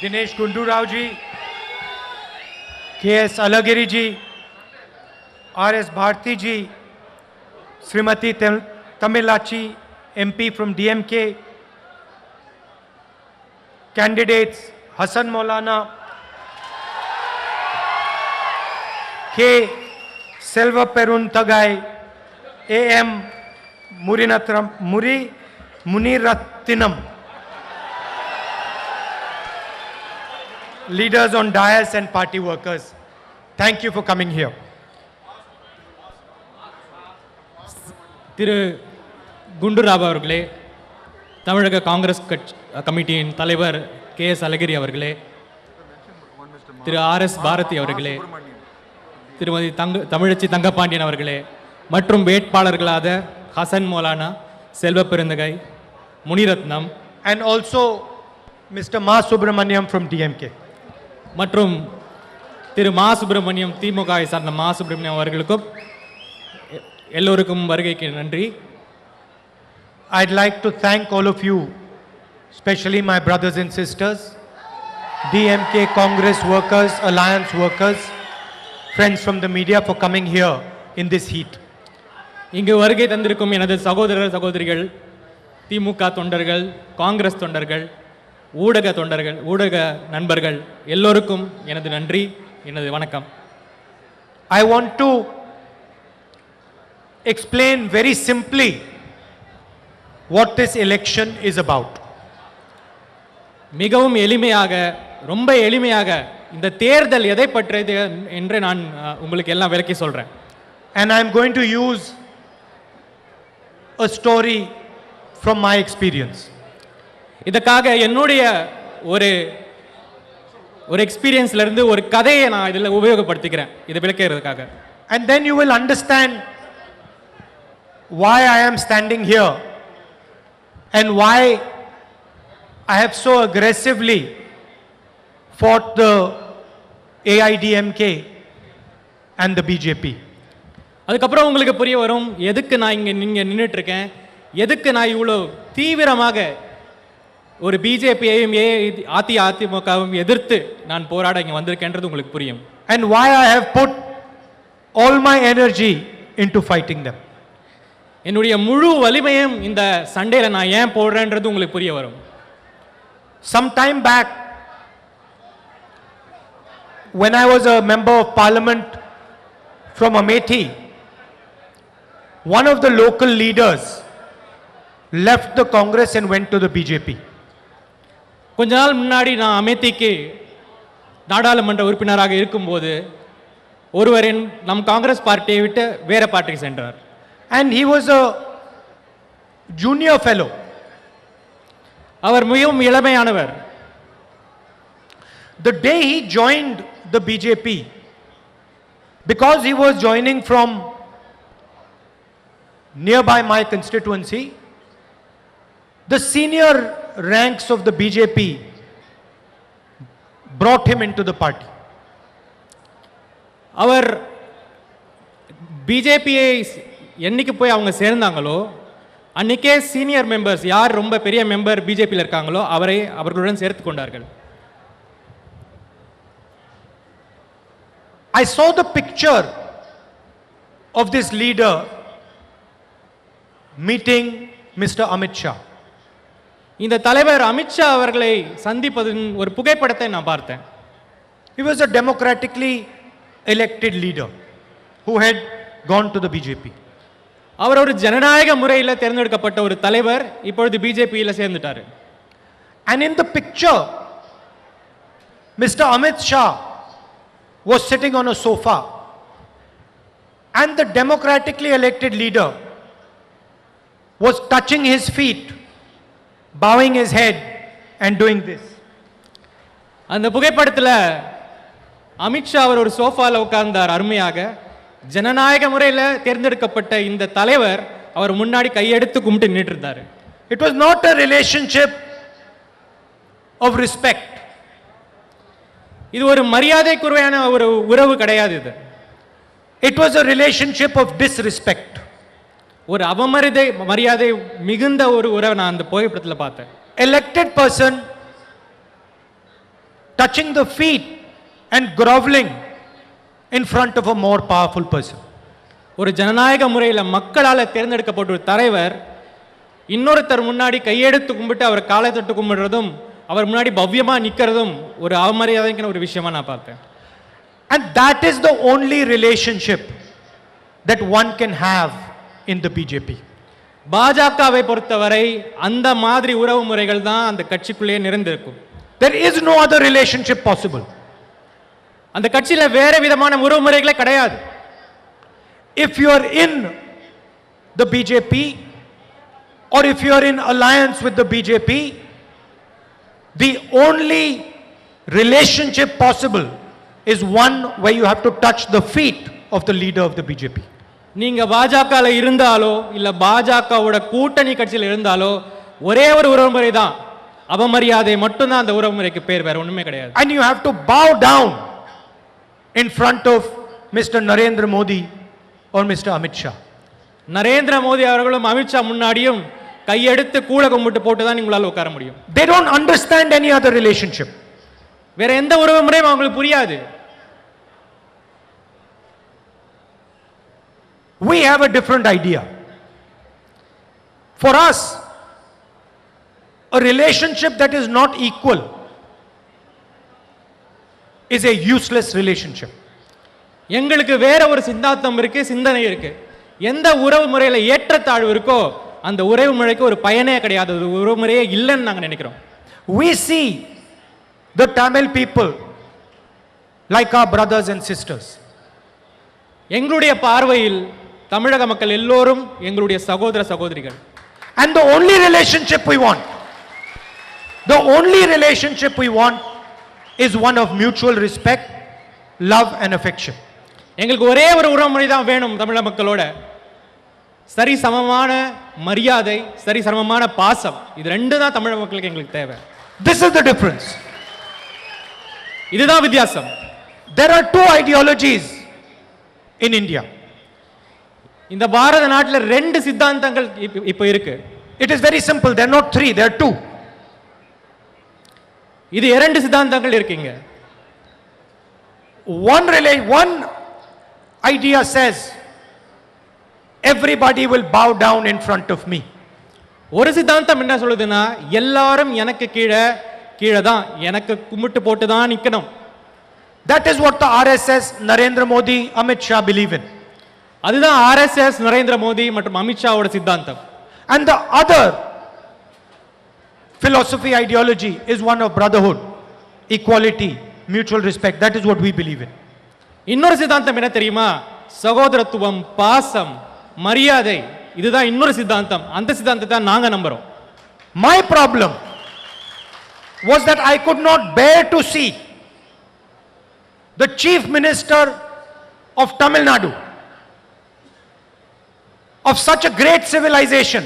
Dinesh Gundurao ji, KS Alagiri ji, RS Bharti ji, Shrimati तमिलाची MP from DMK, candidates Hassan Maulana, K. Selva Perun Tagai, AM Munirathinam, leaders on dais and party workers. Thank you for coming here. திரு குண்டுராவ் அவர்களே, தமிழக காங்கிரஸ் கமிட்டியின் தலைவர் KS அழகிரி அவர்களே, திரு RS Bharathi அவர்களே, திருமதி தமிழச்சி தங்கபாண்டியன் அவர்களே மற்றும் வேட்பாளர்களான Hasan Maulana, Selva Perunthagai, Muniratnam and also Mr. Ma Subramaniam from DMK. மற்றும் திரு மா சுப்பிரமணியம் திமுகவை சார்ந்த மா சுப்பிரமணியம் அவர்களுக்கும் எல்லோருக்கும் வருகைக்கு நன்றி. I'd like to thank all of you, especially my brothers and sisters, DMK Congress workers, Alliance workers, friends from the media for coming here in this heat. இங்கு வருகை தந்திருக்கும் எனது சகோதரர் சகோதரிகள், திமுக தொண்டர்கள், காங்கிரஸ் தொண்டர்கள், ஊடக நண்பர்கள் எல்லோருக்கும் எனது நன்றி, எனது வணக்கம். I want to explain very simply what this election is about. மிகவும் எளிமையாக, ரொம்ப எளிமையாக இந்த தேர்தல் எதை பற்றியது என்று நான் உங்களுக்கு எல்லாம் விளக்கி சொல்றேன். And I'm going to use a story from my experience. இதற்காக என்னுடைய ஒரு எக்ஸ்பீரியன்ஸ்ல இருந்து ஒரு கதையை நான் இதில் உபயோகப்படுத்திக்கிறேன் இதை விளக்கிறதுக்காக. And then you will understand why I am standing here and why I have so aggressively fought the AIDMK and the BJP. அதுக்கப்புறம் உங்களுக்கு புரிய வரும் எதுக்கு நான் இங்கே நின்றுட்டு இருக்கேன், எதுக்கு நான் இவ்வளோ தீவிரமாக ஒரு பிஜேபியையும் அதிமுகவும் எதிர்த்து நான் போராட இங்கே வந்திருக்கேன்றது உங்களுக்கு புரியும். And why I have put all my energy into fighting them. என்னுடைய முழு வலிமையும் இந்த சண்டையில் நான் ஏன் போடுறேன்றது உங்களுக்கு புரிய வரும். Some time back, when I was a member of parliament from Amethi, one of the local leaders left the Congress and went to the BJP. கொஞ்ச நாள் முன்னாடி நான் அமேத்திக்கு நாடாளுமன்ற உறுப்பினராக இருக்கும்போது ஒருவர் நம் காங்கிரஸ் பார்ட்டியை விட்டு வேற பார்ட்டிக்கு சென்றார். And he was a junior fellow. அவர் மிகவும் இளமையானவர். The day he joined the BJP, because he was joining from nearby my constituency, the senior ranks of the BJP brought him into the party. அவர் பிஜேபியை என்னைக்கு போய் அவங்க சேர்ந்தாங்களோ அன்னைக்கே senior members யார் ரொம்ப பெரிய member பிஜேபியில் இருக்காங்களோ அவர்களுடன் சேர்த்து கொண்டார்கள். I saw the picture of this leader meeting Mr. Amit Shah. இந்த தலைவர் அமித்ஷா அவர்களை சந்திப்பதன் ஒரு புகைப்படத்தை நான் பார்த்தேன். He was a democratically elected leader who had gone to the BJP. அவர் ஒரு ஜனநாயக முறையில் தேர்ந்தெடுக்கப்பட்ட ஒரு தலைவர், இப்பொழுது பிஜேபியில் சேர்ந்துட்டாரு. And in the picture, Mr. Amit Shah was sitting on a sofa, and the democratically elected leader was touching his feet, bowing his head and doing this. அந்த புகைப்படத்தில் அமித்ஷா அவர் ஒரு சோஃபாவில் உட்கார்ந்தார் அருமையாக. ஜனநாயக முறையில் தேர்ந்தெடுக்கப்பட்ட இந்த தலைவர் அவர் முன்னாடி கையெடுத்து கும்பிட்டு நின்றுட்டு இருந்தார். It was not a relationship of respect. இது ஒரு மரியாதைக்குறையான ஒரு உறவு கிடையாது. இது It was a relationship of disrespect. ஒரு மரியாதை மிகுந்த ஒரு உறவை நான் அந்த புகைப்படத்தில் பார்த்தேன். Elected person touching the feet and groveling in front of a more powerful person. ஒரு ஜனநாயக முறையில் மக்களால் தேர்ந்தெடுக்கப்பட்ட ஒரு தலைவர் இன்னொருத்தர் முன்னாடி கையெடுத்து கும்பிட்டு அவர் காலை தொட்டு கும்பிடுறதும் அவர் முன்னாடி பவ்யமா நிக்கிறதும் ஒரு அவமரியாதைக்கான ஒரு விஷயமா நான் பார்த்தேன். And that is the only relationship that one can have in the BJP. பாஜகவை பொறுத்தவரை அந்த மாதிரி உறவு முறைகள் தான் அந்த கட்சிக்குள்ளே நிறைந்திருக்கும். There is no other relationship possible. அந்த கட்சியில வேற விதமான உறவு முறைகளே கிடையாது. If you are in the BJP or if you are in alliance with the BJP, the only relationship possible is one where you have to touch the feet of the leader of the BJP. நீங்க பாஜகல இருந்தாலோ இல்ல பாஜகவோட கூட்டணி கட்சியில் இருந்தாலோ ஒரே ஒரு உறவு முறை தான், அவமரியாதை மட்டும்தான் அந்த உறவு முறைக்கு பேர், வேற ஒண்ணுமே கிடையாது. And you have to bow down in front of Mr. Narendra Modi or Mr. Amit Shah. Narendra Modi அவர்களும் அமித்ஷா முன்னாடியும் கையெடுத்து கூழ கும்பிட்டு போட்டு தான் உங்களால் உட்கார முடியும். They don't understand any other relationship. வேற எந்த உறவு முறையும் அவங்களுக்கு புரியாது. We have a different idea. For us, a relationship that is not equal is a useless relationship. எங்களுக்கு வேற ஒரு சித்தாந்தம் இருக்கு, சிந்தனை இருக்கு. எந்த உறவு முறையில ஏற்றத்தாழ்வு இருக்கோ அந்த உறவு முறைக்கு ஒரு பயனே கிடையாது, ஒரு உறவு முறையே இல்லைன்னு நாங்க நினைக்கிறோம். We see the Tamil people like our brothers and sisters. எங்களுடைய பார்வையில் தமிழக மக்கள் எல்லோரும் எங்களுடைய சகோதர சகோதரிகள். And the only relationship we want is one of mutual respect, love and affection. எங்களுக்கு ஒரே ஒரு உறவு முறை தான் வேணும் தமிழக மக்களோட, சரி சமமான மரியாதை, சரி சமமான பாசம். இது ரெண்டு தான் தமிழக மக்களுக்கு எங்களுக்கு தேவை. This is the difference. இதுதான் வித்தியாசம். There are two ideologies in India. இந்த பாரத நாட்டில் ரெண்டு சித்தாந்தங்கள் இப்போ இருக்கு. It is very simple. There are not three, there are two. இது இரண்டு சித்தாந்தங்கள் இருக்குங்க. One idea says everybody will bow down in front of me. ஒரு சித்தாந்தம் என்ன சொல்லுதுன்னா எல்லாரும் எனக்கு கீழே தான், எனக்கு கும்பிட்டு போட்டு தான் நிக்கணும். That is what the RSS, Narendra Modi, Amit Shah believe in. அதுதான் RSS, நரேந்திர மோடி மற்றும் அமித்ஷாவோட சித்தாந்தம். And the other philosophy, ideology is one of brotherhood, equality, mutual respect. That is what we believe in. இன்னொரு சித்தாந்தம் என்ன தெரியுமா? சகோதரத்துவம், பாசம், மரியாதை. இதுதான் இன்னொரு சித்தாந்தம். அந்த சித்தாந்தத்தை நாங்க நம்புறோம். My problem was that I could not bear to see the chief minister of Tamil Nadu, of such a great civilization,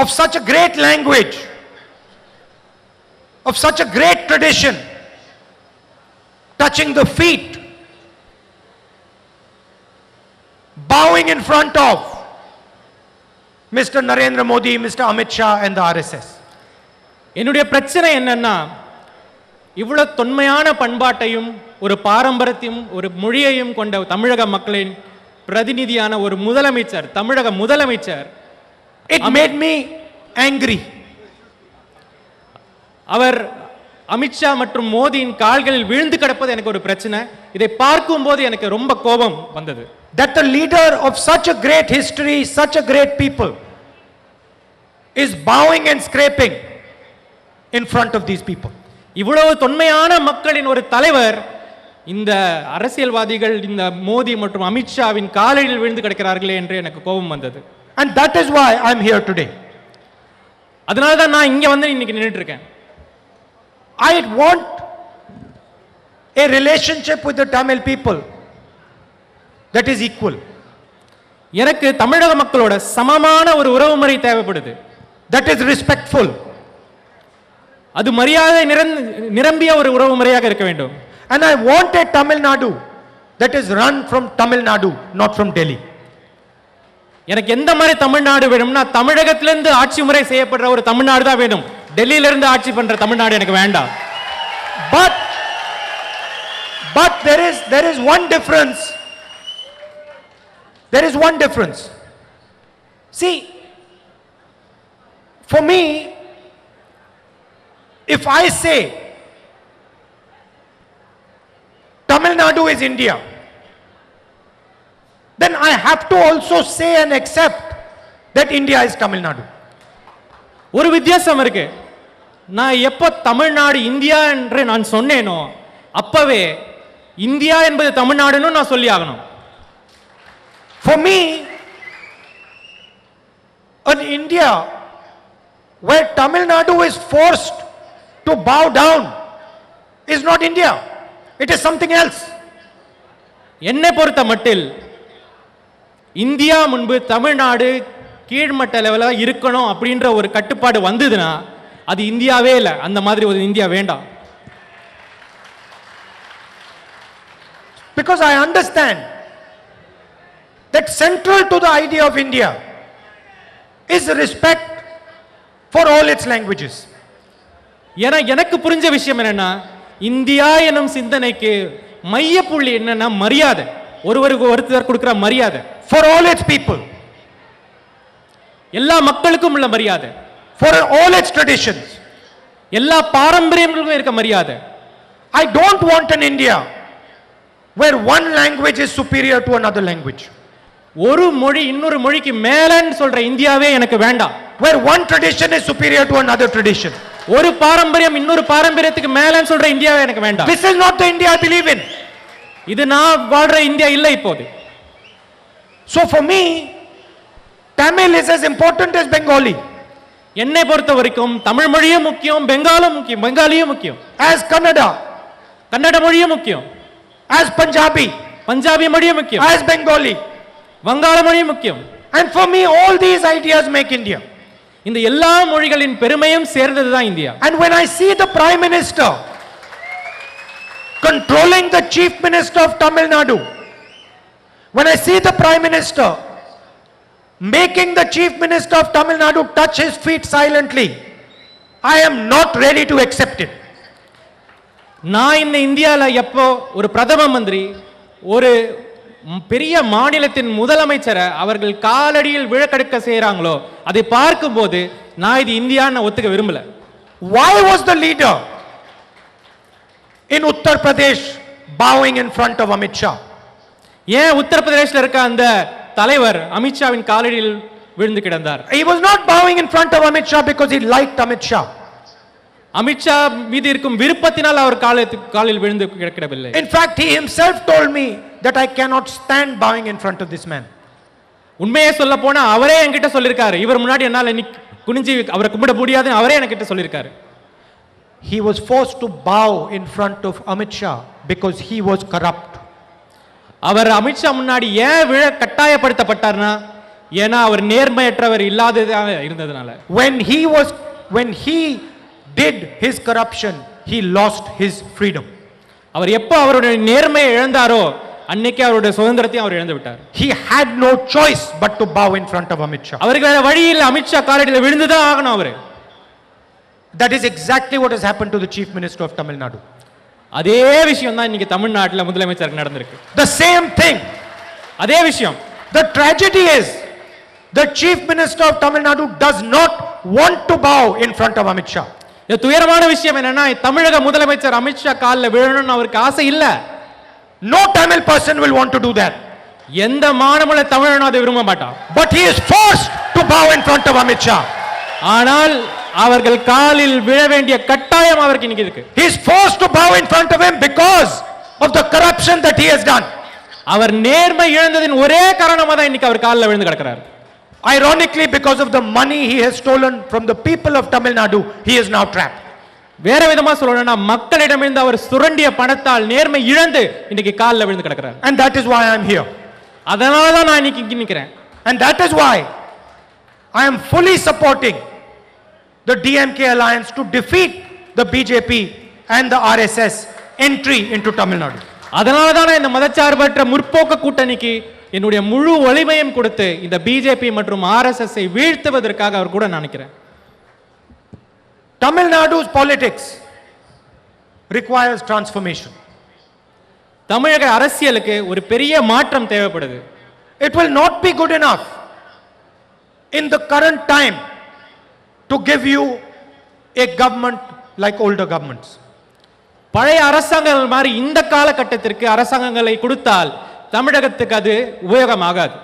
of such a great language, of such a great tradition, touching the feet, bowing in front of Mr. Narendra Modi, Mr. Amit Shah and the RSS. என்னுடைய பிரச்சனை என்னன்னா, இவ்வளவு தொன்மையான பண்பாட்டையும் ஒரு பாரம்பரியத்தையும் ஒரு மொழியையும் கொண்ட தமிழக மக்களின் பிரதிநிதியான ஒரு முதலமைச்சர், தமிழக முதலமைச்சர், It made me angry. அவர் அமித்ஷா மற்றும் மோடியின் கால்களில் விழுந்து கிடப்பது எனக்கு ஒரு பிரச்சனை. இதை பார்க்கும்போது எனக்கு ரொம்ப கோபம் வந்தது. That the leader of such a great history, such a great people is bowing and scraping in front of these people. இவ்வளவு தொன்மையான மக்களின் ஒரு தலைவர் இந்த அரசியல்வாதிகள் இந்த மோடி மற்றும் அமித்ஷாவின் காலில் விழுந்து கிடக்கிறார்களே என்று எனக்கு கோபம் வந்தது. And that is why I am here today. அதனால தான் நான் இங்க வந்து இன்னைக்கு நின்னுட்டு இருக்கேன். I want a relationship with the Tamil people that is equal. எனக்கு தமிழக மக்களோட சமமான ஒரு உறவுமுறை தேவைப்படுது. That is respectful. அது மரியாதை நிரம்பிய ஒரு உறவுமுறையாக இருக்க வேண்டும். And I want a Tamil Nadu that is run from Tamil Nadu, not from Delhi. எனக்கு எந்த மாதிரி தமிழ்நாடு வேணும்னா தமிழகத்திலிருந்து ஆட்சி முறை செய்யப்படுற ஒரு தமிழ்நாடு தான் வேணும். டெல்லியிலிருந்து ஆட்சி பண்ற தமிழ்நாடு எனக்கு வேண்டாம். But there is one difference. There is one difference. See, for me, if I say Tamil Nadu is India, then I have to also say and accept that India is Tamil Nadu. ஒரு வித்தியாசம் இருக்கு. நான் எப்போ Tamil Nadu India என்று நான் சொன்னேனோ அப்பவே India என்பது தமிழ்நாடுன்னு நான் சொல்லி ஆகணும். For me, an India where Tamil Nadu is forced to bow down is not India. It is something else. என்னை பொறுத்த மட்டில் இந்தியா முன்பு தமிழ்நாடு கீழ்மட்ட லெவலில் இருக்கணும் அப்படின்ற ஒரு கட்டுப்பாடு வந்ததுன்னா அது இந்தியாவே இல்லை. அந்த மாதிரி ஒரு இந்தியா வேண்டாம். Because I understand that central to the idea of India is respect for all its languages. ஏன்னா எனக்கு புரிஞ்ச விஷயம் என்னன்னா இந்தியா எனும் சிந்தனைக்கு மையப்புள்ளி என்னன்னா மரியாதை, ஒருவருக்கு ஒருத்தர் கொடுக்கிற மரியாதை. For all its people. எல்லா மக்களுக்கும் உள்ள மரியாதை. For all its traditions. எல்லா பாரம்பரியங்களுக்கும் இருக்க மரியாதை. I don't want an India where one language is superior to another language. ஒரு மொழி இன்னொரு மொழிக்கு மேலன்னு சொல்ற இந்தியாவே எனக்கு வேண்டாம். Where one tradition is superior to another tradition. ஒரு பாரம்பரியம் இன்னொரு பாரம்பரியத்துக்கு மேலன்னு சொல்ற இந்தியாவே எனக்கு வேண்டாம். This is not the India I believe in. இது நான் வாழ்ற இந்தியா இல்லை இப்போது. So for me, Tamil is as important as Bengali. என்னை பொறுத்த வரைக்கும் தமிழ் மொழியும் முக்கியம், பெங்காலும் முக்கியம், பெங்காலியும் முக்கியம். As Kannada. கன்னட மொழியும் முக்கியம். As Punjabi. பஞ்சாபி மொழியும் முக்கியம். As Bengali. வங்காள மொழியும் முக்கியம். And for me, all these ideas make India. இந்த எல்லா மொழிகளின் பெருமையும் சேர்ந்ததுதான் India. And when I see the Prime Minister controlling the Chief Minister of Tamil Nadu, when I see the Prime Minister making the Chief Minister of Tamil Nadu touch his feet silently, I am not ready to accept it. நான் இந்த இந்தியால எப்போ ஒரு பிரதம மந்திரி ஒரு பெரிய மாநிலத்தின் முதலமைச்சரை அவர்கள் காலடியில் விழக்கடுக்க செய்யறாங்களோ அதை பார்க்கும்போது நான் இது இந்தியான்னு ஒத்துக்க விரும்பல. Why was the leader in Uttar Pradesh bowing in front of Amit Shah? ஏன் உத்தரப்பிரதேசல இருக்க அந்த தலைவர் அமித்ஷாவின் காலடியில் விழுந்து கிடந்தார்? He was not bowing in front of Amit Shah because he liked Amit Shah. Amit Shah மீது இருக்கும் விருப்பத்தினால் அவர் காலில் விழுந்து கிடக்கவில்லை. In fact, he himself told me that I cannot stand bowing in front of this man. உண்மையே சொல்ல போனா அவரே என்கிட்ட சொல்லிருக்காரு, இவர் முன்னாடி என்னால குனிஞ்சி அவரை கும்பிட முடியாதுன்னு அவரே என்கிட்ட சொல்லிருக்காரு. He was forced to bow in front of Amit Shah because he was corrupt. அவர் அமித்ஷா முன்னாடி ஏன் விழ கட்டாயப்படுத்தப்பட்டார்னா ஏன்னா அவர் நேர்மையற்றவர் இல்லாததாக இருந்ததனால. When he did his corruption, he lost his freedom. அவர் எப்போ அவருடைய நேர்மையை இழந்தாரோ அன்னைக்கு அவருடைய சுதந்திரத்தையும் அவர் இழந்து விட்டார். He had no choice but to bow in front of Amit Shah. அவருக்கு வேற வழி இல்ல, அமித்ஷா காலடியில் விழுந்துதான் ஆகணும் அவரு. That is exactly what has happened to the Chief Minister of Tamil Nadu. அதே விஷயம் தான் இன்னைக்கு தமிழ்நாட்டில் முதலமைச்சருக்கு நடந்திருக்கு. The same thing. அதே விஷயம். The tragedy is the Chief Minister of Tamil Nadu does not want to bow in front of Amit Shah. இது துயரமான விஷயம் என்னன்னா தமிழக முதலமைச்சர் அமித்ஷா காலில் விழணும்னு அவருக்கு ஆசை இல்ல. No Tamil person will want to do that. எந்த மாநில தமிழனும் அதை விரும்ப மாட்டான். But he is forced to bow in front of Amit Shah. ஆனால் அவர்கள் காலில் விழ வேண்டிய கட்டாயம் அவருக்கு இன்னைக்கு இருக்கு. He is forced to bow in front of him because of the corruption that he has done. அவர் நேர்மை இழந்ததின் ஒரே காரணமா தான் இன்னைக்கு அவர் காலில் விழுந்து கிடக்கிறார். Ironically, because of the money he has stolen from the people of Tamil Nadu, he is now trapped. வேற விதமா சொல்லணும்னா மக்களிடமிருந்து அவர் சுரண்டிய பணத்தால் நேர்மை இழந்து இன்னைக்கு காலில் விழுந்து கிடக்கிறார். And that is why I am here. அதனால தான் நான் இன்னைக்கு இங்க நிக்கிறேன். And that is why I am fully supporting the DMK alliance to defeat the BJP and the RSS entry into Tamil Nadu. அதனால தான் நான் இந்த மதச்சார்பற்ற முற்போக்கு கூட்டணிக்கு என்னுடைய முழு வலிமையும் கொடுத்து இந்த பிஜேபி மற்றும் ஆர்எஸ்எஸ் வீழ்த்துவதற்காக அவர் கூட நினைக்கிறேன். Tamil Nadu's politics requires transformation. தமிழக அரசியலுக்கு ஒரு பெரிய மாற்றம் தேவைப்படுது. It will not be good enough in the current time to give you a government like older governments. பழைய அரசாங்கங்கள் மாதிரி இந்த காலகட்டத்திற்கு அரசாங்கங்களை கொடுத்தால் தமிழகத்துக்கு அது உபயோகமாகாது.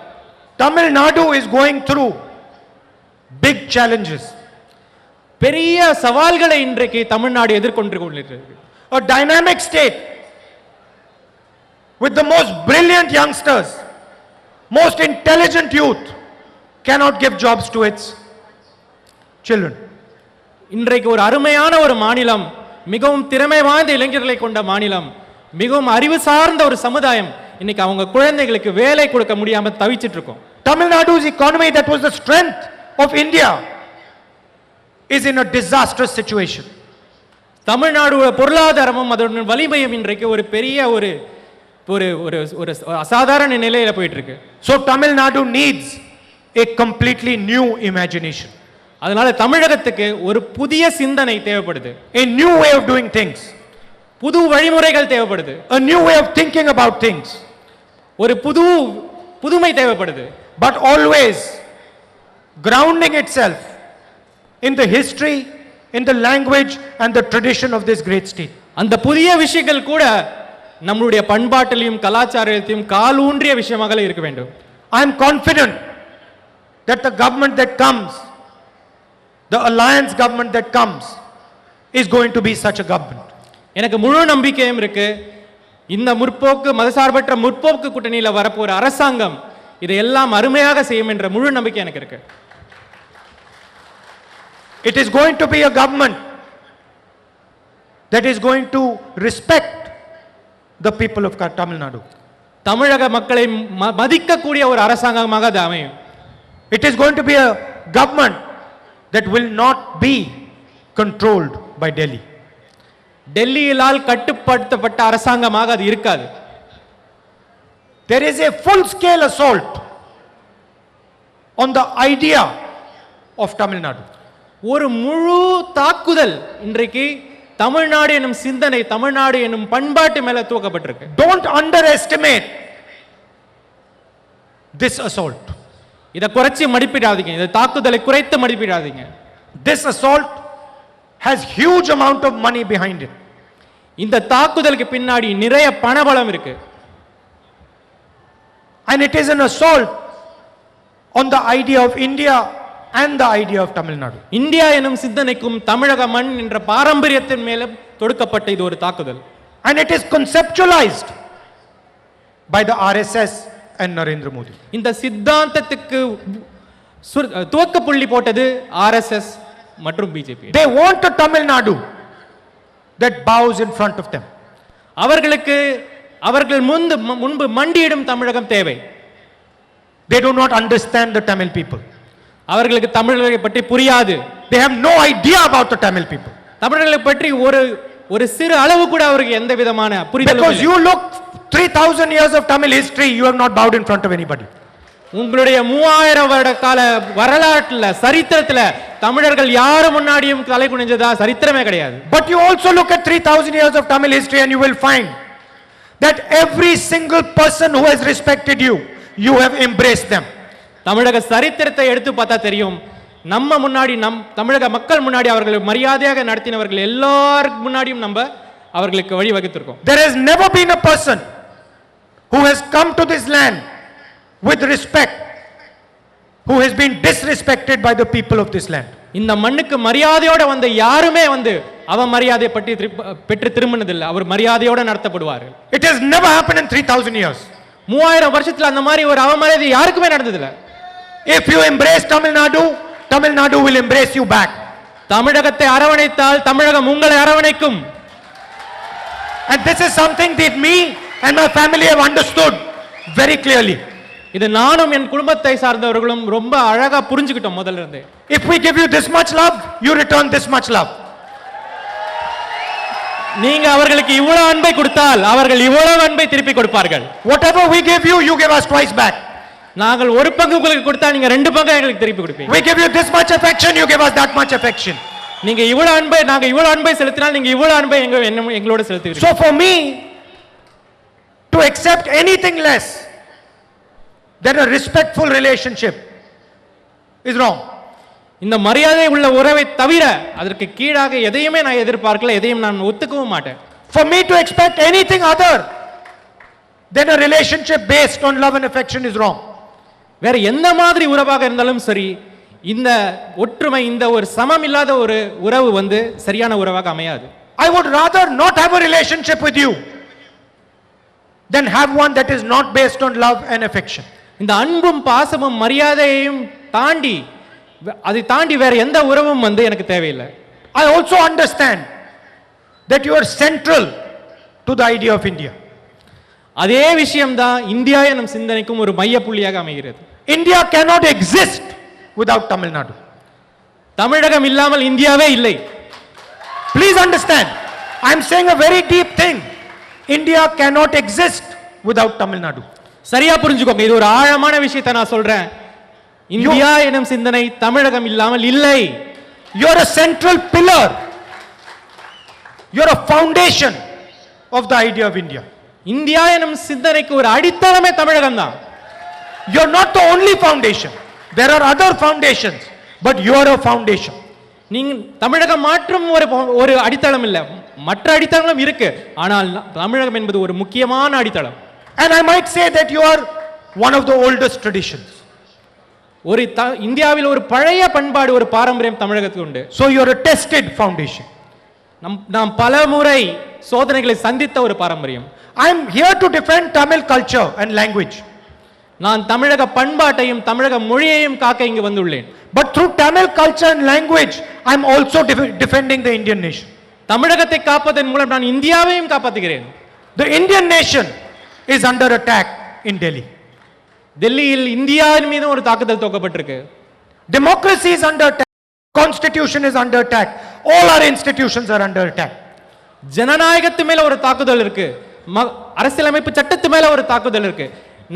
Tamil Nadu is going through big challenges. பெரிய சவால்களை இன்றைக்கு தமிழ்நாடு எதிர்கொண்டு கொண்டிருக்கிறது. A dynamic state with the most brilliant youngsters, most intelligent youth cannot give jobs to its children. இன்றைக்கு ஒரு அருமையான ஒரு மாநிலம், மிகவும் திறமை வாய்ந்த இளைஞர்களை கொண்ட மாநிலம், மிகவும் அறிவு சார்ந்த ஒரு சமுதாயம், இன்னைக்கு அவங்க குழந்தைகளுக்கு வேலை கொடுக்க முடியாம தவிச்சிட்டு இருக்கோம். Tamil Nadu's economy, that was the strength of India, is in a disastrous situation. Tamil Nadu பொருளாதாரமும் அதோட வலிமையும் இன்றைக்கு ஒரு பெரிய ஒரு ஒரு ஒரு ஒரு அசாதாரண நிலையில போயிட்டு இருக்கு. So Tamil Nadu needs a completely new imagination. அதனால தமிழகத்துக்கு ஒரு புதிய சிந்தனை தேவைப்படுது. A new way of doing things. புது வழிமுறைகள் தேவைப்படுது. A new way of thinking about things. ஒரு புதுமை தேவைப்படுது. But always grounding itself in the history, in the language and the tradition of this great state. அந்த புதிய விஷயங்கள் கூட நம்மளுடைய பண்பாட்டிலையும் கலாச்சாரத்தையும் காலூன்றிய விஷயமாக இருக்க வேண்டும். I am confident that the government that comes, the alliance government that comes, is going to be such a government. எனக்கு முழு நம்பிக்கையும் இருக்கு. இந்த முற்போக்கு மதசார்பற்ற முற்போக்கு கூட்டணியில வரப்போற அரசாங்கம் இதையெல்லாம் அருமையாக செய்யும் என்ற முழு நம்பிக்கை எனக்கு இருக்கு. It is going to be a government that is going to respect the people of Tamil Nadu. தமிழக மக்களை மதிக்கக்கூடிய ஒரு அரசாங்கமாக அது அமையும். It is going to be a government that will not be controlled by Delhi. டெல்லியிலால் கட்டுப்படுத்தப்பட்ட அரசாங்கமாக அது இருக்காது. There is a full scale assault on the idea of Tamil Nadu. ஒரு முழு தாக்குதல் இன்றைக்கு தமிழ்நாடு எனும் சிந்தனை, தமிழ்நாடு எனும் பண்பாட்டு மேல தூக்கப்பட்டிருக்கு. Don't underestimate this assault. இத குறைச்சி மதிப்பிடாதீங்க. இந்த தாக்குதலை குறைத்து மதிப்பிடாதீங்க. This assault has huge amount of money behind it. இந்த தாக்குதலுக்கு பின்னாடி நிறைய பணபலம் இருக்கு. And it is an assault on the idea of India and the idea of Tamil Nadu. India எனும் சிந்தனைக்கும் தமிழக மண் என்ற பாரம்பரியத்தின் மேல தொடுக்கப்பட்ட இது ஒரு தாக்குதல். And it is conceptualized by the RSS and Narendra Modi. இந்த சித்தாந்தத்துக்கு துவக்க புள்ளி போட்டது ஆர்எஸ்எஸ் மற்றும் BJP. They want a Tamil Nadu that bows in front of them. அவர்கள் முன்பு மண்டியிடும் தமிழகம் தேவை. They do not understand the Tamil people. அவர்களுக்கு தமிழர்களை பற்றி புரியாது. They have no idea about the Tamil people. தமிழர்களை பற்றி ஒரு சிறு அளவு கூட அவருக்கு எந்த விதமான புரிதலும் இல்லை. Because you look 3000 years of Tamil history, you have not bowed in front of anybody. உங்களுடைய 3000 வருட கால வரலாற்றுல சரித்திரத்துல தமிழர்கள் யாரு முன்னாடியும் தலை குனிஞ்சதா சரித்திரமே கிடையாது. But you also look at 3000 years of Tamil history and you will find that every single person who has respected you, you have embraced them. தமிழக சரித்திரத்தை எடுத்து பார்த்தா தெரியும், நம்ம முன்னாடி தமிழக மக்கள் முன்னாடி அவர்களை மரியாதையாக நடத்தினவர்கள் எல்லாரும் முன்னாடியும் நம்ம அவர்களுக்கு வழி வகுத்திருக்கோம். There has never been a person who has come to this land with respect who has been disrespected by the people of this land. இந்த மண்ணுக்கு மரியாதையோட வந்த யாருமே அவன் மரியாதையை பற்றி பெற்று திரும்பினதில்லை. அவர் மரியாதையோட நடத்தப்படுவார்கள். It has never happened in 3000 years. 3000 வருஷத்துல அந்த மாதிரி ஒரு அவமரியாதை யாருக்குமே நடந்ததில்லை. If you embrace Tamil Nadu, Tamil Nadu will embrace you back. தமிழகத்தை அரவணைத்தால் தமிழகம் உங்களை அரவணைக்கும். And this is something that me and my family have understood very clearly. இது நானும் என் குடும்பத்தை சார்ந்தவர்களும் ரொம்ப அழகா புரிஞ்சுக்கிட்டோம் முதல்ல இருந்தே. If we give you this much love, you return this much love. நீங்க அவர்களுக்கு இவ்வளவு அன்பை கொடுத்தால் அவர்கள் இவ்வளவு அன்பை திருப்பி கொடுப்பார்கள். Whatever we give you, you give us twice back. நாங்கள் ஒரு பங்கு உங்களுக்கு கொடுத்தா நீங்க 2 பங்கு எங்களுக்கு திருப்பி கொடுப்பீங்க. We give you this much affection, you give us that much affection. நீங்க இவ்வளவு அன்பை நாங்க இவ்வளவு அன்பை செலுத்தினால் நீங்க இவ்வளவு அன்பை எங்களோட செலுத்துவீங்க. So for me to accept anything less than a respectful relationship is wrong. இந்த மரியாதை உள்ள உறவை தவிர அதற்கு கீழாக எதையுமே நான் எதிர்பார்க்கல, எதையும் நான் ஒத்துக்கவும் மாட்டேன். For me to expect anything other than a relationship based on love and affection is wrong. வேற எந்த மாதிரி உறவாக இருந்தாலும் சரி, இந்த ஒற்றுமை, இந்த ஒரு சமம் இல்லாத ஒரு உறவு வந்து சரியான உறவாக அமையாது. I would rather not have a relationship with you than have one that is not based on love and affection. இந்த அன்பும் பாசமும் மரியாதையையும் தாண்டி அதை தாண்டி வேற எந்த உறவும் வந்து எனக்கு தேவையில்லை. I also understand that you are central to the idea of India. அதே விஷயம்தான் இந்தியா எனும் சிந்தனைக்கும் ஒரு மைய புள்ளியாக அமைகிறது. India cannot exist without Tamil Nadu. தமிழகம் இல்லாமல் இந்தியாவே இல்லை. Please understand, I am saying a very deep thing. India cannot exist without Tamil Nadu. சரியா புரிஞ்சுக்கோங்க, இது ஒரு ஆழமான விஷயத்தை நான் சொல்றேன். இந்தியா எனும் சிந்தனை தமிழகம் இல்லாமல் இல்லை. You are a central pillar. You are a foundation of the idea of India. India எனும் சிந்தனைக்கு ஒரு அடித்தளமே தமிழகம் தான். You are not the only foundation. There are other foundations, but you are a foundation. நீங்க தமிழகம் மாற்றும் ஒரு அடித்தளம் இல்ல, மற்ற அடித்தளங்களும் இருக்கு, ஆனால் தமிழகம் என்பது ஒரு முக்கியமான அடித்தளம். And I might say that you are one of the oldest traditions. ஒரு இந்தியாவில் ஒரு பழைய பண்பாடு, ஒரு பாரம்பரியம் தமிழகத்துக்கு உண்டு. So you are a tested foundation. நாம் பல முறை சோதனைகளை சந்தித்த ஒரு பாரம்பரியம். I am here to defend Tamil culture and language. நான் தமிழக பண்பாட்டையும் தமிழக மொழியையும் காக்க இங்கு வந்துள்ளேன். But through Tamil culture and language, I am also defending the Indian nation. தமிழகத்தை காப்பதன் மூலம் நான் இந்தியாவையும் காப்பாற்றுகிறேன். The Indian nation is under attack in Delhi. டெல்லியில் இந்தியாவின் மீது ஒரு தாக்குதல் தொடுக்கப்பட்டிருக்கு. Democracy is under attack. Constitution is under attack. All our institutions are under attack. ஜனநாயகத்து மேல ஒரு தாக்குதல் இருக்கு, அரசியலமைப்பு சட்டத்து மேல ஒரு தாக்குதல் இருக்கு.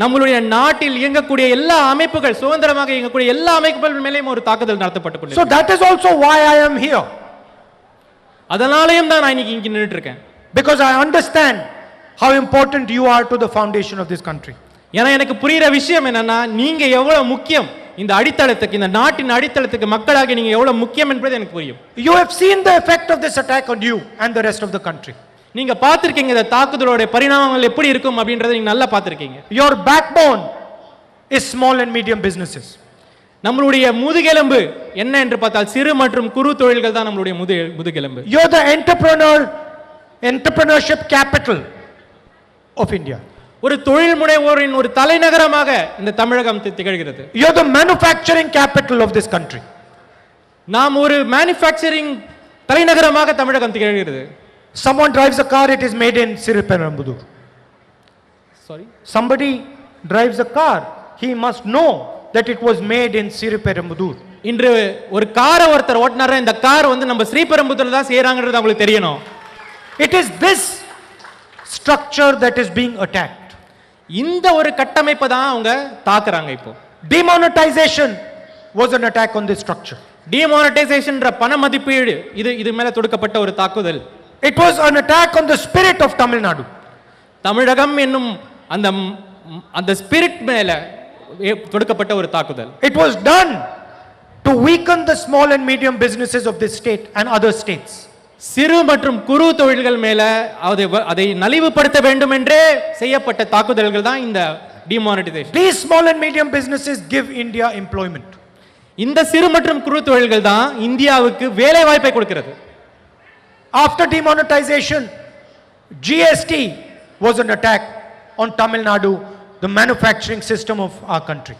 நம்மளுடைய நாட்டில் இயங்கக்கூடிய எல்லா அமைப்புகள், சுதந்திரமாக இயங்கக்கூடிய எல்லா அமைப்புகள் மேலேயும் ஒரு தாக்குதல் நடத்தப்பட்டு. So that is also why I am here. அதனாலயும் தான் நான் இன்னைக்கு இங்க நின்னுட்டு இருக்கேன். Because I understand how important you are to the foundation of this country. ஏன்னா எனக்கு புரியுற விஷயம் என்னன்னா, நீங்க எவ்வளவு முக்கியம் இந்த அடித்தளத்துக்கு, இந்த நாட்டின் அடித்தளத்துக்கு மக்களாக நீங்க எவ்வளவு முக்கியம் என்பது எனக்கு புரியும். You have seen the effect of this attack on you and the rest of the country. நீங்க பார்த்திருக்கீங்க இந்த தாக்குதலோட பரிணாமங்கள் எப்படி இருக்கும் அப்படின்றதை நீங்க நல்லா பார்த்திருக்கீங்க. Your backbone is small and medium businesses. நம்மளுடைய முதுகெலும்பு என்ன என்று பார்த்தால் சிறு மற்றும் குறு தொழில்கள் தான் நம்மளுடைய முதுகெலும்பு. You are the entrepreneurship capital of India. ஒரு தொழில் முனைவோரின் ஒரு தலைநகரமாக இந்த தமிழகம் திகழ்கிறது. You are the manufacturing capital of this country. நாம் ஒரு manufacturing தலைநகரமாக தமிழகம் திகழ்கிறது. Someone drives a car, it is made in Siriperambudur. Sorry? Somebody drives a car, he must know that it was made in Siriperambudur. இன்று ஒரு காரை ஒருத்தர் ஓட்டுனாரா, இந்த car வந்து நம்ம ஸ்ரீபெரும்புதூர்ல தான் செய்யறாங்கன்றது உங்களுக்கு தெரியணும். It is this structure that is being attacked. இந்த ஒரு கட்டமைப்பை தான் அவங்க தாக்குறாங்க. இப்போ demonetization was an attack on this structure. demonetization பண மதிப்பீடு இது மேல தொடுக்கப்பட்ட ஒரு தாக்குதல். It was an attack on the spirit of Tamil Nadu. தமிழகம் என்னும் அந்த ஸ்பிரிட் மேல தொடுக்கப்பட்ட ஒரு தாக்குதல். It was done to weaken the small and medium businesses of this state and other states. சிறு மற்றும் குறு தொழில்கள் மேல அதை நலிவுபடுத்த வேண்டும் என்றே செய்யப்பட்ட தாக்குதல்கள் தான் இந்த demonetisation. These small and medium businesses give India employment. இந்த சிறு மற்றும் குறு தொழில்கள் தான் இந்தியாவுக்கு வேலை வாய்ப்பை கொடுக்கிறது. After demonetization, GST was an attack on Tamil Nadu, the manufacturing system of our country.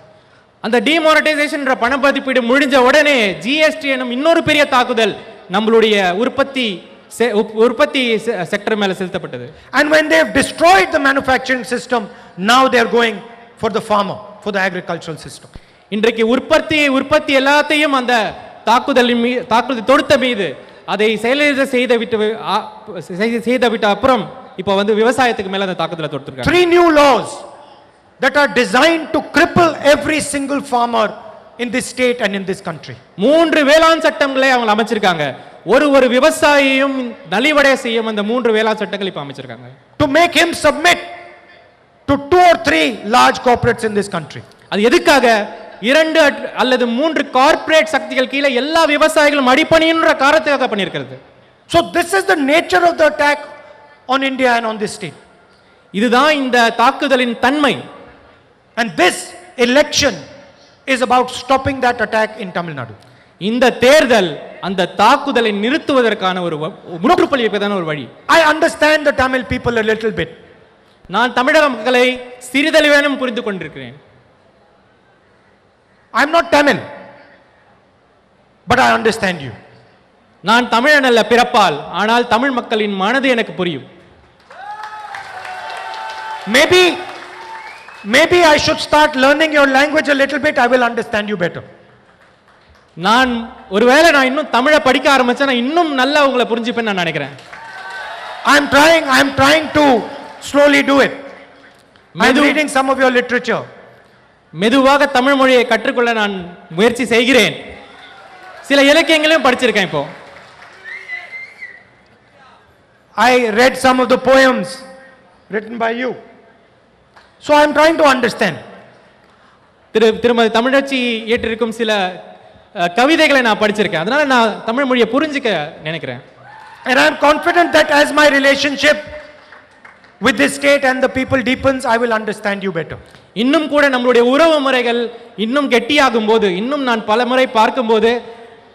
அந்த டிமானிட்டைசேஷன் பண மதிப்பீடு முடிஞ்ச உடனே ஜிஎஸ்டி எனும் இன்னொரு பெரிய தாக்குதல் நம்மளுடைய உற்பத்தி செக்டர் மேல செலுத்தப்பட்டது. And when they have destroyed the manufacturing system, now they are going for the farmer, for the agricultural system. இன்றைக்கு உற்பத்தி எல்லாத்தையும் அந்த தாக்குதல் தொடுத்த மீது அதை செயலிழக்க செய்த விட்ட அப்புறம் இப்போ வந்து விவசாயத்துக்கு மேல அந்த தாக்குதலை தொடுத்திருக்காங்க. 3 new laws that are designed to cripple every single farmer in this state and in this country. 3 வேளாண் சட்டங்களை அவங்க அமைச்சிருக்காங்க. ஒரு விவசாயியும் நலிவடைய செய்யும் அந்த 3 வேளாண் சட்டங்கள் இப்ப அமைச்சிருக்காங்க. To make him submit to 2 or 3 large corporates in this country. அது எதுக்காக 2 அல்லது 3 கார்ப்பரேட் சக்திகள் கீழே எல்லா விவசாயிகளும் அடிபணின்ற காரணத்துக்காக பண்ணியிருக்கிறது. So this is the nature of the attack on India and on this state. இதுதான் இந்த தாக்குதலின் தன்மை. And this election is about stopping that attack in Tamil Nadu. இந்த தேர்தல் அந்த தாக்குதலை நிறுத்துவதற்கான ஒரு முற்றுப்புள்ளி வைப்பதான ஒரு வழி. I understand the Tamil people a little bit. நான் தமிழக மக்களை சிறிதளவேனும் புரிந்து கொண்டிருக்கிறேன். I am not Tamil, but I understand you. நான் தமிழன் அல்ல பிறப்பால், ஆனால் தமிழ் மக்களின் மனது எனக்கு புரியும். Maybe I should start learning your language a little bit. I will understand you better. நான் ஒருவேளை நான் இன்னும் தமிழை படிக்க ஆரம்பிச்சா நான் இன்னும் நல்லா உங்களை புரிஞ்சுப்பேன்னு நான் நினைக்கிறேன். I am trying to slowly do it. I am reading some of your literature. மெதுவாக தமிழ் மொழியை கற்றுக்கொள்ள நான் முயற்சி செய்கிறேன். சில இலக்கியங்களையும் படிச்சிருக்கேன் இப்போ. I read some of the poems written by you. So I am trying to understand. திருமதி தமிழச்சி இயற்றிருக்கும் சில கவிதைகளை நான் படிச்சிருக்கேன். அதனால நான் தமிழ் மொழியை புரிஞ்சுக்க நினைக்கிறேன். And I am confident that as my relationship with this state and the people deepens, I will understand you better. இன்னும் கூட நம்மளுடைய உறவு முறைகள் இன்னும் கெட்டியாகும் போது, இன்னும் நான் பல முறை பார்க்கும்போது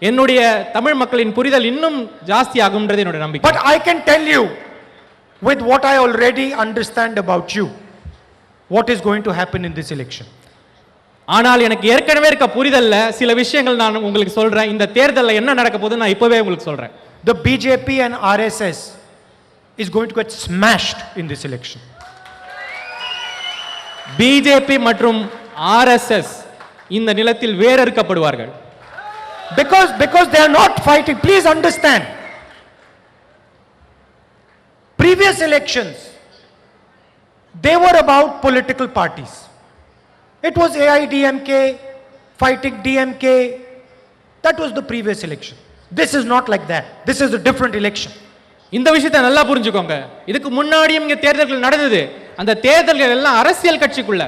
என்னுடைய தமிழ் மக்களின் புரிதல் இன்னும் ஜாஸ்தி ஆகும்ன்றது என்னோட நம்பிக்கை. But I can tell you with what I already understand about you what is going to happen in this election. ஆனால் எனக்கு ஏற்கனவே இருக்க புரிதல்ல சில விஷயங்கள் நான் உங்களுக்கு சொல்றேன். இந்த தேர்தல்ல என்ன நடக்க போகுது நான் இப்பவே உங்களுக்கு சொல்றேன். The BJP and RSS is going to get smashed in this election. BJP மற்றும் ஆர்எஸ்எஸ் இந்த நிலத்தில் வேரறுக்கப்படுவார்கள். Because they are not fighting. Please understand. Previous elections, they were about political parties. It was AIDMK fighting DMK. That was the previous election. This is not like that. This is a different election. இந்த விஷயத்தை நல்லா புரிஞ்சுக்கோங்க. இதுக்கு முன்னாடியும் இங்க தேர்தல்கள் நடந்தது. அந்த தேர்தல்கள் எல்லாம் அரசியல் கட்சிக்குள்ள,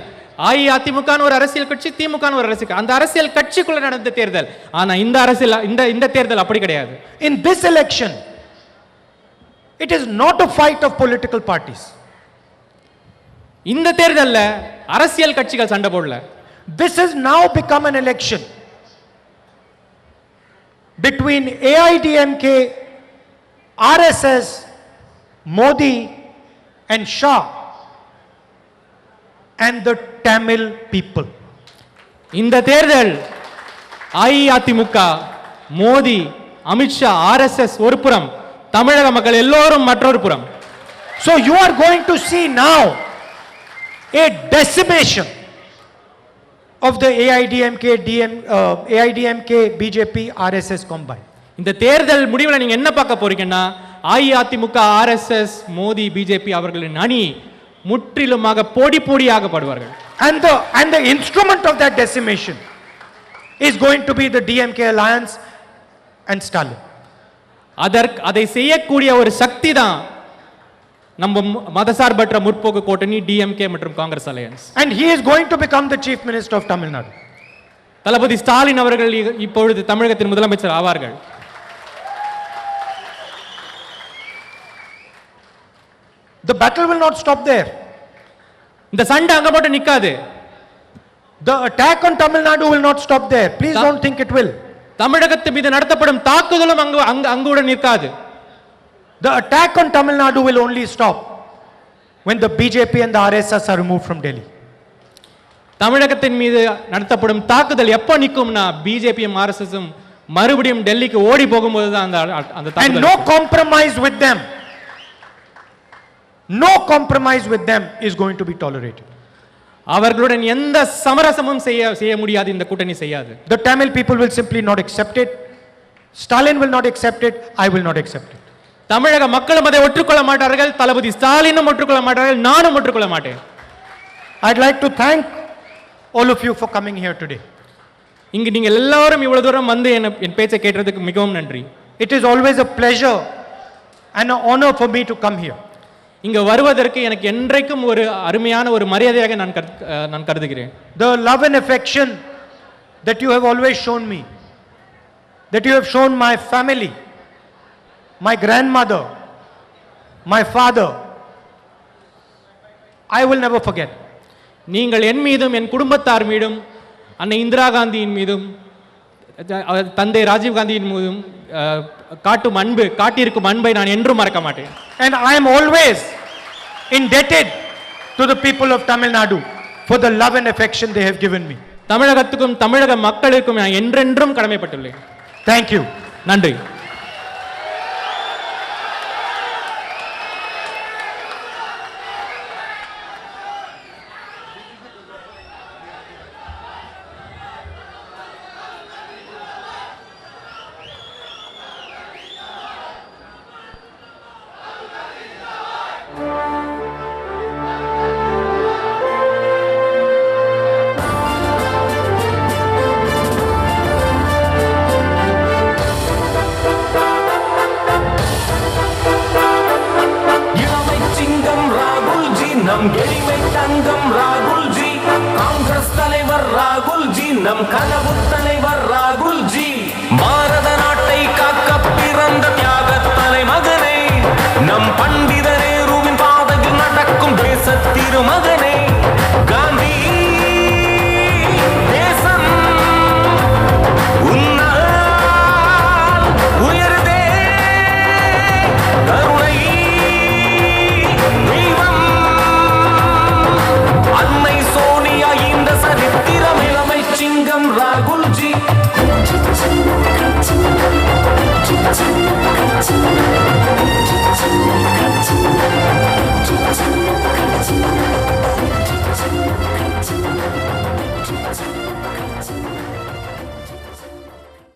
அஇஅதிமுக ஒரு அரசியல் கட்சி, திமுக ஒரு அரசியல், அந்த அரசியல் கட்சிக்குள்ள நடந்த தேர்தல். ஆனா இந்த அரசியல் இந்த தேர்தல் அப்படி கிடையாது. In this election, it is not a fight of political parties. இந்த தேர்தல்ல அரசியல் கட்சிகள் சண்டை போடல. This has now become an election between AIDMK, RSS, Modi and Shah and the Tamil people. இந்த தேர்தல் அஇஅதிமுக, மோடி, அமித்ஷா, ஆர்எஸ்எஸ் ஒரு புறம், தமிழக மக்கள் எல்லோரும் மற்றொரு புறம். So you are going to see now a decimation of the AIDMK, BJP, RSS combined. இந்த தேர்தல் முடிவில் நீங்க என்ன பார்க்க போறீங்கன்னா அஇஅதிமுக, ஆர்எஸ்எஸ், மோடி, பிஜேபி அவர்களின் அணி முற்றிலுமாக பொடியாகப்படுவார்கள். And the instrument of that decimation is going to be the DMK alliance and Stalin. அதை செய்யக்கூடிய ஒரு சக்தி தான் நம்ம மதசார்பற்ற முற்போக்கு கூட்டணி டிஎம்கே மற்றும் Congress alliance. And he is going to become the chief minister of Tamil Nadu. தளபதி ஸ்டாலின் அவர்கள் இப்பொழுது தமிழகத்தின் முதலமைச்சர் ஆவார்கள். The battle will not stop there. இந்த சண்டை அங்க மட்டும் நிக்காது. The attack on Tamil Nadu will not stop there. Please don't think it will. தமிழகத்து மீது நடத்தப்படும் தாக்குதலும் அங்குடன் நிற்காது. The attack on Tamil Nadu will only stop when the BJP and the RSS are removed from Delhi. தமிழகத்தின் மீது நடத்தப்படும் தாக்குதல் எப்ப நிக்கும்னா பிஜேபியும் ஆர்எஸ்எஸும் மறுபடியும் டெல்லிக்கு ஓடி போகும்போது தான் அந்த தாக்குதல். And no compromise with them. No compromise with them is going to be tolerated. அவர்களுடன் எந்த சமரசமும் செய்ய முடியாது, இந்த கூட்டணி செய்யாது. The Tamil people will simply not accept it. Stalin will not accept it. I will not accept it. தமிழக மக்களும் அதை ஒற்றுக்கொள்ள மாட்டார்கள், தளபதி ஸ்டாலினும் ஒற்றுக்கொள்ள மாட்டார்கள், நானும் ஒற்றுக்கொள்ள மாட்டேன். I'd like to thank all of you for coming here today. இங்கு நீங்கள் எல்லாரும் இவ்வளவு தூரம் வந்து என் பேச்சை கேட்டதுக்கு மிகவும் நன்றி. It is always a pleasure and an honor for me to come here. இங்க வருவதற்கு எனக்கு என்றைக்கும் ஒரு அருமையான ஒரு மரியாதையாக நான் கருதுகிறேன். The love and affection that you have always shown me, that you have shown my family, my grandmother, my father, I will never forget. நீங்கள் என் மீதும் என் குடும்பத்தார் மீதும் அன்னை இந்திரா காந்தியின் மீதும் தந்தை ராஜீவ் காந்தியின் மீதும் காட்டியிருக்கும் அன்பை நான் என்றும் மறக்க மாட்டேன். And I am always indebted to the people of Tamil Nadu for the love and affection they have given me. தமிழகத்துக்கும் தமிழக மக்களுக்கும் நான் என்றென்றும் கடமைப்பட்டுள்ளேன். Thank you. நன்றி. எளிமை தங்கம் ராகுல்ஜி, காங்கிரஸ் தலைவர் ராகுல்ஜி, நம் கனவு தலைவர்